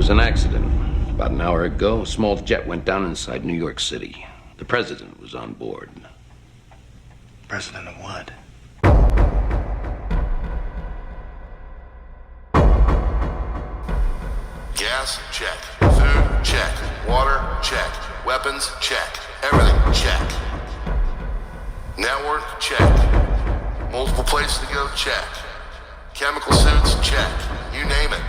was an accident. About an hour ago, a small jet went down inside New York City. The president was on board. President of what? Gas, check. Food, check. Water, check. Weapons, check. Everything, check. Network, check. Multiple places to go, check. Chemical suits, check. You name it.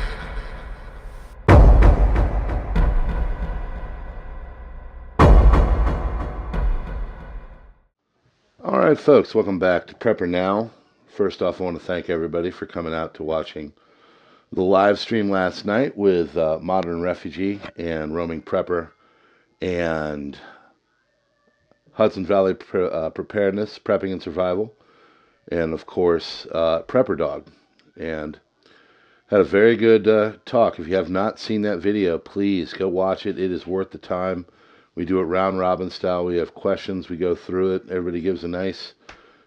All right, folks, welcome back to PrepperNow. First off, I want to thank everybody for coming out to watching the live stream last night with Modern Refugee and Roaming Prepper and Hudson Valley Preparedness, Prepping and Survival, and of course, Prepper Dog. And had a very good talk. If you have not seen that video, please go watch it. It is worth the time. We do it round robin style. We have questions. We go through it. Everybody gives a nice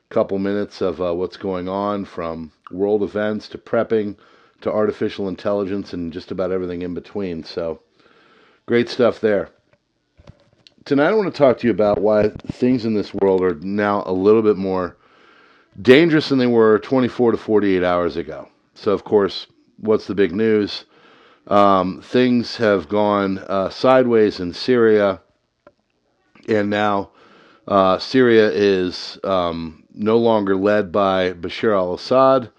couple minutes of what's going on, from world events to prepping to artificial intelligence and just about everything in between. So great stuff there. Tonight I want to talk to you about why things in this world are now a little bit more dangerous than they were 24 to 48 hours ago. So, of course, what's the big news? Things have gone sideways in Syria, and now Syria is no longer led by Bashar al-Assad,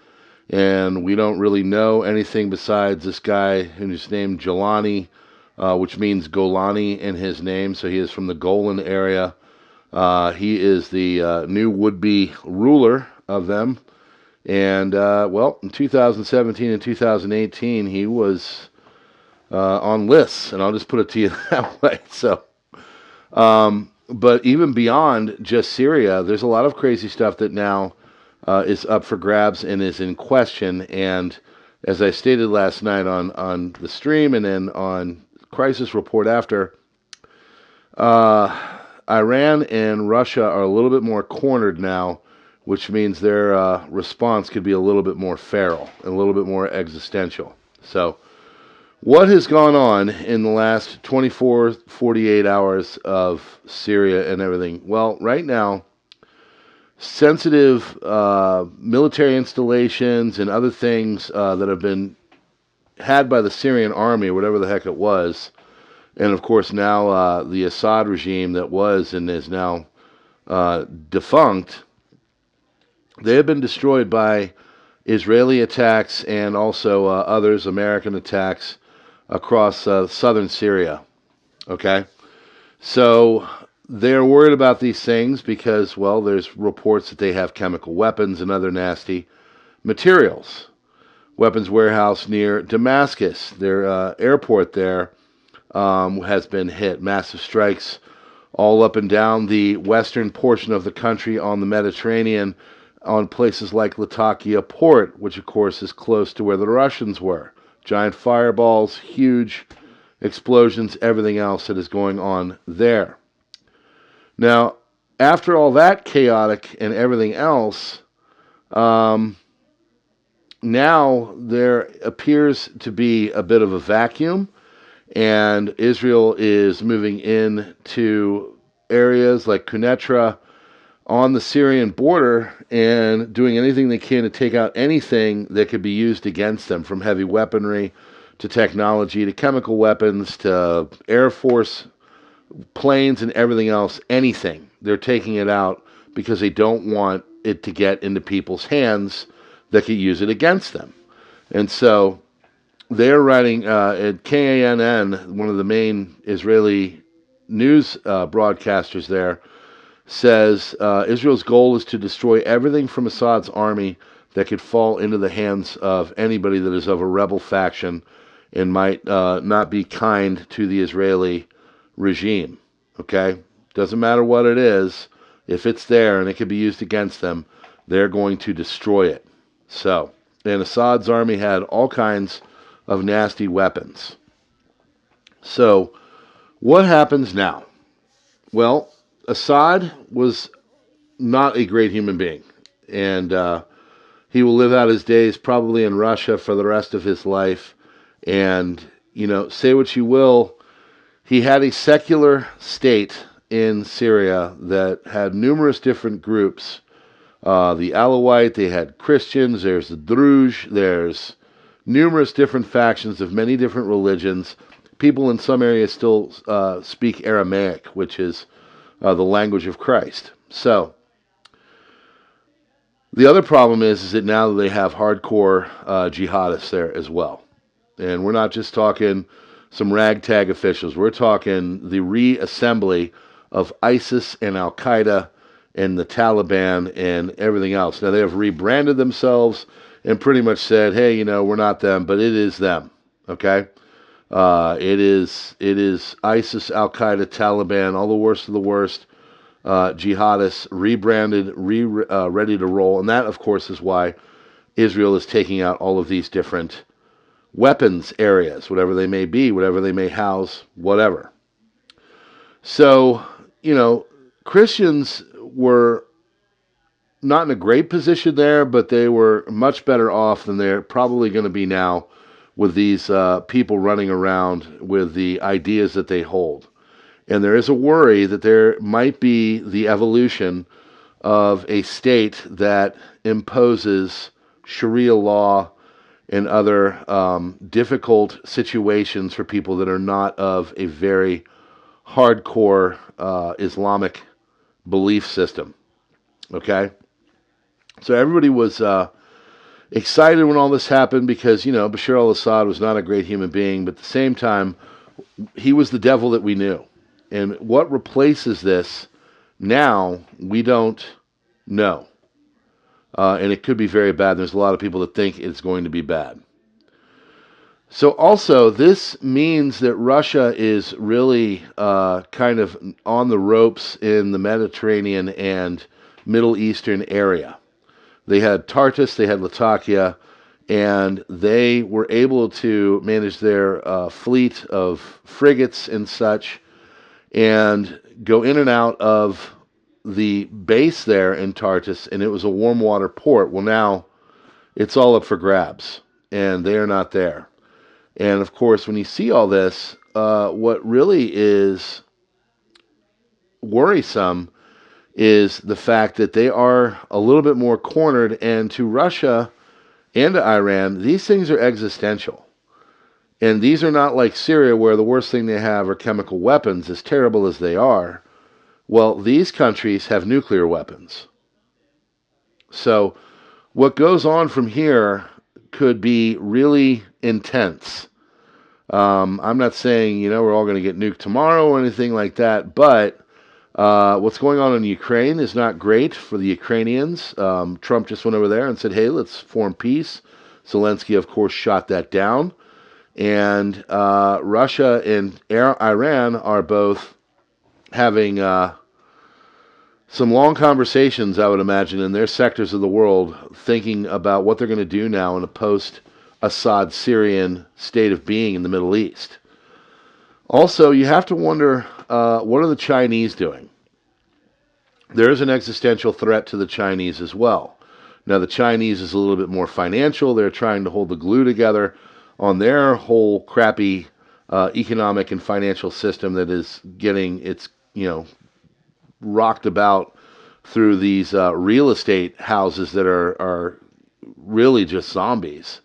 and we don't really know anything besides this guy who's named Jelani, which means Golani in his name, so he is from the Golan area. He is the new would-be ruler of them, and, well, in 2017 and 2018, he was on lists, and I'll just put it to you that way. So, but even beyond just Syria, there's a lot of crazy stuff that now is up for grabs and is in question. And as I stated last night on the stream and then on Crisis Report after, Iran and Russia are a little bit more cornered now, which means their response could be a little bit more feral and a little bit more existential. So, what has gone on in the last 24, 48 hours of Syria and everything? Well, right now, sensitive military installations and other things that have been had by the Syrian army, or whatever the heck it was, and of course now the Assad regime that was and is now defunct, they have been destroyed by Israeli attacks and also others, American attacks, across southern Syria. Okay? So they're worried about these things because, well, there's reports that they have chemical weapons and other nasty materials. Weapons warehouse near Damascus, their airport there, has been hit. Massive strikes all up and down the western portion of the country on the Mediterranean, on places like Latakia Port, which of course is close to where the Russians were. Giant fireballs, huge explosions, everything else that is going on there. Now, after all that chaotic and everything else, now there appears to be a bit of a vacuum, and Israel is moving into areas like Quneitra on the Syrian border and doing anything they can to take out anything that could be used against them, from heavy weaponry to technology to chemical weapons to Air Force planes and everything else, anything. They're taking it out because they don't want it to get into people's hands that could use it against them. And so they're writing at KANN, one of the main Israeli news broadcasters there, says Israel's goal is to destroy everything from Assad's army that could fall into the hands of anybody that is of a rebel faction and might not be kind to the Israeli regime. Okay? Doesn't matter what it is. If it's there and it could be used against them, they're going to destroy it. So, and Assad's army had all kinds of nasty weapons. So, what happens now? Well, Assad was not a great human being, and he will live out his days probably in Russia for the rest of his life, and say what you will, he had a secular state in Syria that had numerous different groups. The Alawite, they had Christians, there's the Druze, there's numerous different factions of many different religions. People in some areas still speak Aramaic, which is the language of Christ. So, the other problem is that now they have hardcore jihadists there as well. And we're not just talking some ragtag officials. We're talking the reassembly of ISIS and Al-Qaeda and the Taliban and everything else. Now, they have rebranded themselves and pretty much said, hey, we're not them, but it is them, okay? It is ISIS, Al-Qaeda, Taliban, all the worst of the worst, jihadists, rebranded, ready to roll. And that, of course, is why Israel is taking out all of these different weapons areas, whatever they may be, whatever they may house, whatever. So, Christians were not in a great position there, but they were much better off than they're probably going to be now with these people running around with the ideas that they hold. And there is a worry that there might be the evolution of a state that imposes Sharia law and other difficult situations for people that are not of a very hardcore Islamic belief system. Okay? So everybody was excited when all this happened because, Bashar al-Assad was not a great human being, but at the same time, he was the devil that we knew. And what replaces this now, we don't know. And it could be very bad. There's a lot of people that think it's going to be bad. So also, this means that Russia is really kind of on the ropes in the Mediterranean and Middle Eastern area. They had Tartus, they had Latakia, and they were able to manage their fleet of frigates and such and go in and out of the base there in Tartus, and it was a warm water port. Well, now it's all up for grabs, and they are not there. And of course, when you see all this, what really is worrisome is the fact that they are a little bit more cornered, and to Russia and to Iran, these things are existential. And these are not like Syria, where the worst thing they have are chemical weapons, as terrible as they are. Well, these countries have nuclear weapons. So what goes on from here could be really intense. I'm not saying, we're all going to get nuked tomorrow or anything like that, but what's going on in Ukraine is not great for the Ukrainians. Trump just went over there and said, hey, let's form peace. Zelensky, of course, shot that down. And Russia and Iran are both having some long conversations, I would imagine, in their sectors of the world, thinking about what they're going to do now in a post-Assad Syrian state of being in the Middle East. Also, you have to wonder, what are the Chinese doing? There is an existential threat to the Chinese as well. Now, the Chinese is a little bit more financial. They're trying to hold the glue together on their whole crappy economic and financial system that is getting its, rocked about through these real estate houses that are really just zombies.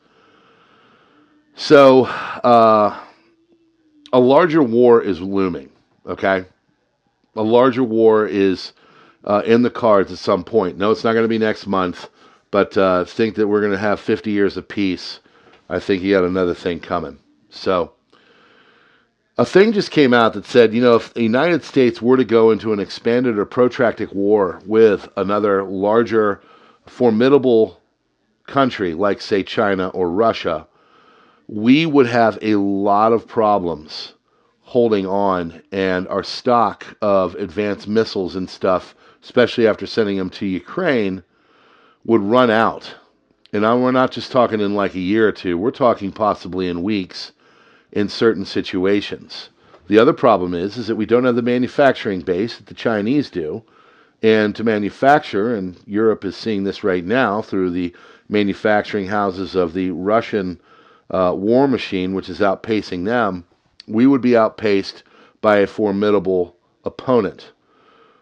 So, a larger war is looming, okay? A larger war is in the cards at some point. No, it's not going to be next month, but think that we're going to have 50 years of peace. I think you got another thing coming. So, a thing just came out that said, if the United States were to go into an expanded or protracted war with another larger, formidable country like, say, China or Russia, we would have a lot of problems holding on, and our stock of advanced missiles and stuff, especially after sending them to Ukraine, would run out. And we're not just talking in like a year or two, we're talking possibly in weeks in certain situations. The other problem is that we don't have the manufacturing base that the Chinese do, and to manufacture, and Europe is seeing this right now through the manufacturing houses of the Russian war machine, which is outpacing them, we would be outpaced by a formidable opponent.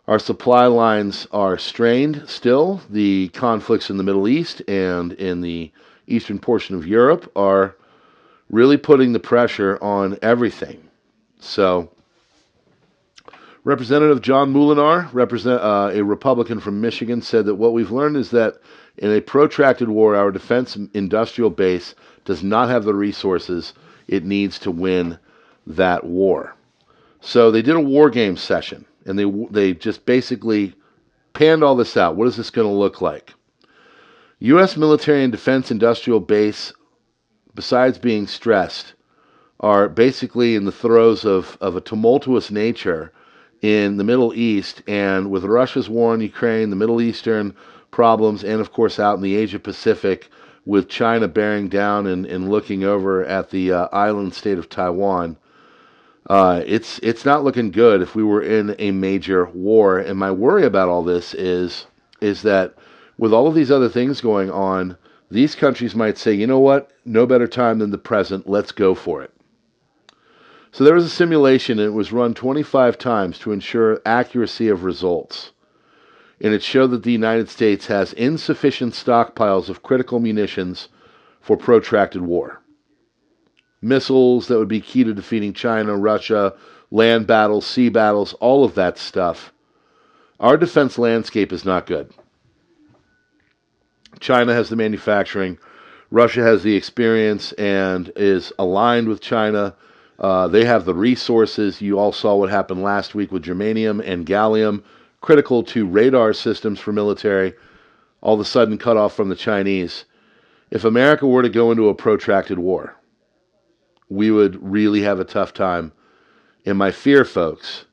Our supply lines are strained still. The conflicts in the Middle East and in the eastern portion of Europe are really putting the pressure on everything. So, Representative John Molinar, a Republican from Michigan, said that what we've learned is that in a protracted war, our defense industrial base does not have the resources it needs to win that war. So they did a war game session, and they just basically panned all this out. What is this going to look like? U.S. military and defense industrial base, besides being stressed, are basically in the throes of a tumultuous nature in the Middle East, and with Russia's war in Ukraine, the Middle Eastern problems, and of course out in the Asia Pacific with China bearing down and looking over at the island state of Taiwan, it's not looking good if we were in a major war. And my worry about all this is that with all of these other things going on, these countries might say, you know what, no better time than the present, let's go for it. So there was a simulation, and it was run 25 times to ensure accuracy of results. And it showed that the United States has insufficient stockpiles of critical munitions for protracted war. Missiles that would be key to defeating China, Russia, land battles, sea battles, all of that stuff. Our defense landscape is not good. China has the manufacturing. Russia has the experience and is aligned with China. They have the resources. You all saw what happened last week with germanium and gallium, critical to radar systems for military, all of a sudden cut off from the Chinese. If America were to go into a protracted war, we would really have a tough time. And my fear, folks,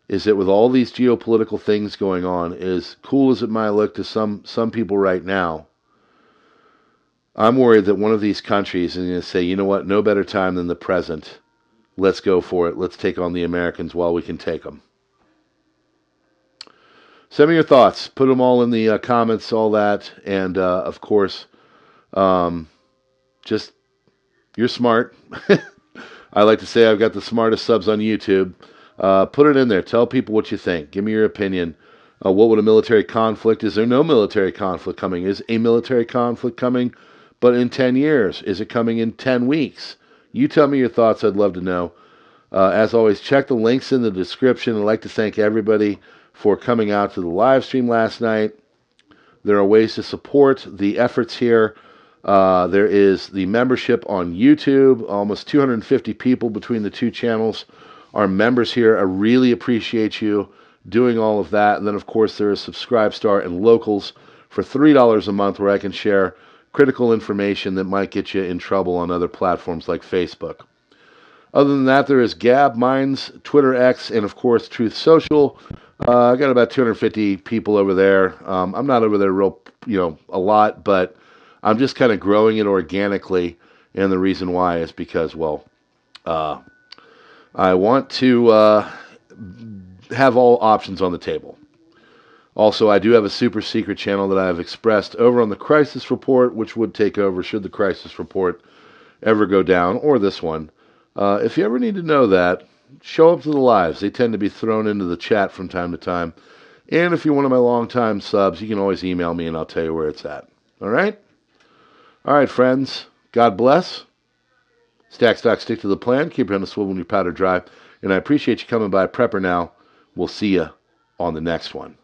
is that with all these geopolitical things going on, as cool as it might look to some people right now, I'm worried that one of these countries is going to say, you know what, no better time than the present. Let's go for it. Let's take on the Americans while we can take them. Send me your thoughts. Put them all in the comments, all that. And, of course, just, you're smart. I like to say I've got the smartest subs on YouTube. Put it in there. Tell people what you think. Give me your opinion. What would a military conflict? Is there no military conflict coming? Is a military conflict coming, but in 10 years? Is it coming in 10 weeks? You tell me your thoughts. I'd love to know. As always, check the links in the description. I'd like to thank everybody for coming out to the live stream last night. There are ways to support the efforts here. There is the membership on YouTube. Almost 250 people between the two channels are members here. I really appreciate you doing all of that. And then, of course, there is Subscribestar and Locals for $3 a month, where I can share critical information that might get you in trouble on other platforms like Facebook. Other than that, there is Gab, Minds, Twitter X, and of course Truth Social. I got about 250 people over there. I'm not over there a lot, but I'm just kind of growing it organically. And the reason why is because, I want to have all options on the table. Also, I do have a super secret channel that I have expressed over on the Crisis Report, which would take over should the Crisis Report ever go down, or this one. If you ever need to know that, show up to the lives. They tend to be thrown into the chat from time to time. And if you're one of my longtime subs, you can always email me and I'll tell you where it's at. All right? All right, friends. God bless. Stack, stock, stick to the plan. Keep your head on a swivel and your powder dry. And I appreciate you coming by PrepperNow. We'll see you on the next one.